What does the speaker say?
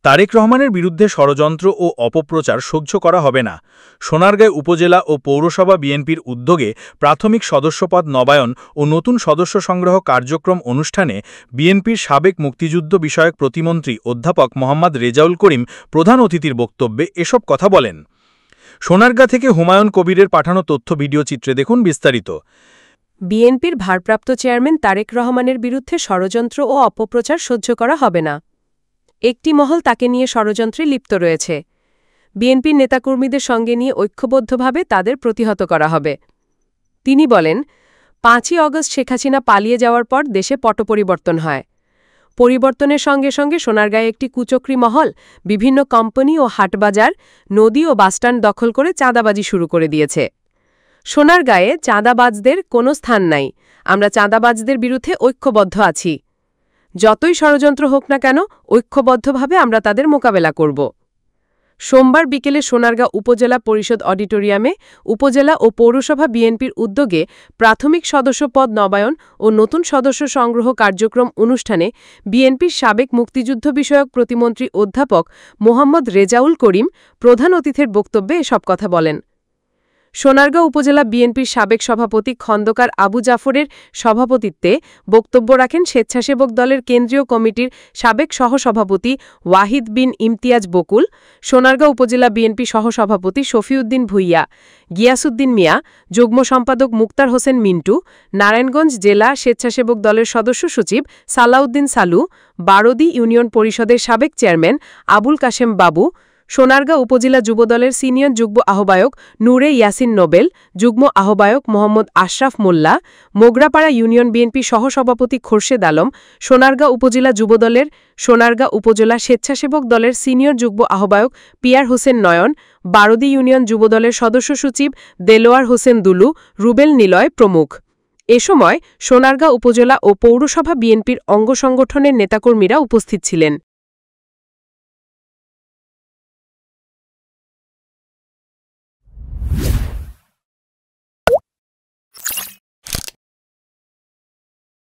তারেক রহমানের বিরুদ্ধে ষড়যন্ত্র ও অপপ্রচার সহ্য করা হবে না। সোনারগাঁও উপজেলা ও পৌরসভা বিএনপির উদ্যোগে প্রাথমিক সদস্যপদ নবায়ন ও নতুন সদস্য সংগ্রহ কার্যক্রম অনুষ্ঠানে বিএনপির সাবেক মুক্তিযুদ্ধ বিষয়ক প্রতিমন্ত্রী অধ্যাপক মোহাম্মদ রেজাউল করিম প্রধান অতিথির বক্তব্যে এসব কথা বলেন। সোনারগাঁ থেকে হুমায়ুন কবিরের পাঠানো তথ্য ভিডিও চিত্রে দেখুন বিস্তারিত। বিএনপির ভারপ্রাপ্ত চেয়ারম্যান তারেক রহমানের বিরুদ্ধে ষড়যন্ত্র ও অপপ্রচার সহ্য করা হবে না। একটি মহল তাকে নিয়ে ষড়যন্ত্রে লিপ্ত রয়েছে। বিএনপির নেতাকর্মীদের সঙ্গে নিয়ে ঐক্যবদ্ধভাবে তাদের প্রতিহত করা হবে। তিনি বলেন, ৫ই অগস্ট শেখ হাসিনা পালিয়ে যাওয়ার পর দেশে পটপরিবর্তন হয়। পরিবর্তনের সঙ্গে সঙ্গে সোনারগাঁয়ে একটি কুচক্রী মহল বিভিন্ন কোম্পানি ও হাটবাজার, নদী ও বাসস্ট্যান্ড দখল করে চাঁদাবাজি শুরু করে দিয়েছে। সোনারগাঁয়ে চাঁদাবাজদের কোনো স্থান নাই। আমরা চাঁদাবাজদের বিরুদ্ধে ঐক্যবদ্ধ আছি। যতই ষড়যন্ত্র হোক না কেন, ঐক্যবদ্ধভাবে আমরা তাদের মোকাবেলা করব। সোমবার বিকেলে সোনারগাঁও উপজেলা পরিষদ অডিটোরিয়ামে উপজেলা ও পৌরসভা বিএনপির উদ্যোগে প্রাথমিক সদস্যপদ নবায়ন ও নতুন সদস্য সংগ্রহ কার্যক্রম অনুষ্ঠানে বিএনপির সাবেক মুক্তিযুদ্ধ বিষয়ক প্রতিমন্ত্রী অধ্যাপক মোহাম্মদ রেজাউল করিম প্রধান অতিথির বক্তব্যে এসব কথা বলেন। সোনারগাঁও উপজেলা বিএনপির সাবেক সভাপতি খন্দকার আবু জাফরের সভাপতিত্বে বক্তব্য রাখেন স্বেচ্ছাসেবক দলের কেন্দ্রীয় কমিটির সাবেক সহসভাপতি ওয়াহিদ বিন ইমতিয়াজ বকুল, সোনারগাঁও উপজেলা বিএনপি সহসভাপতি শফিউদ্দিন ভুইয়া, গিয়াসউদ্দিন মিয়া, যুগ্ম সম্পাদক মুক্তার হোসেন মিন্টু, নারায়ণগঞ্জ জেলা স্বেচ্ছাসেবক দলের সদস্য সচিব সালাউদ্দিন সালু, বারোদি ইউনিয়ন পরিষদের সাবেক চেয়ারম্যান আবুল কাশেম বাবু, সোনারগাঁও উপজেলা যুবদলের সিনিয়র যুগ্ম আহ্বায়ক নূরে ইয়াসিন নোবেল, যুগ্ম আহ্বায়ক মোহাম্মদ আশরাফ মোল্লা, মোগরাপাড়া ইউনিয়ন বিএনপি সহসভাপতি খোরশেদ আলম, সোনারগাঁও উপজেলা যুবদলের সোনারগাঁও উপজেলা স্বেচ্ছাসেবক দলের সিনিয়র যুগ্ম আহ্বায়ক পিয়ার হোসেন নয়ন, বারোদি ইউনিয়ন যুবদলের সদস্য সচিব দেলোয়ার হোসেন দুলু, রুবেল নিলয় প্রমুখ। এ সময় সোনারগাঁও উপজেলা ও পৌরসভা বিএনপির অঙ্গ সংগঠনের নেতাকর্মীরা উপস্থিত ছিলেন।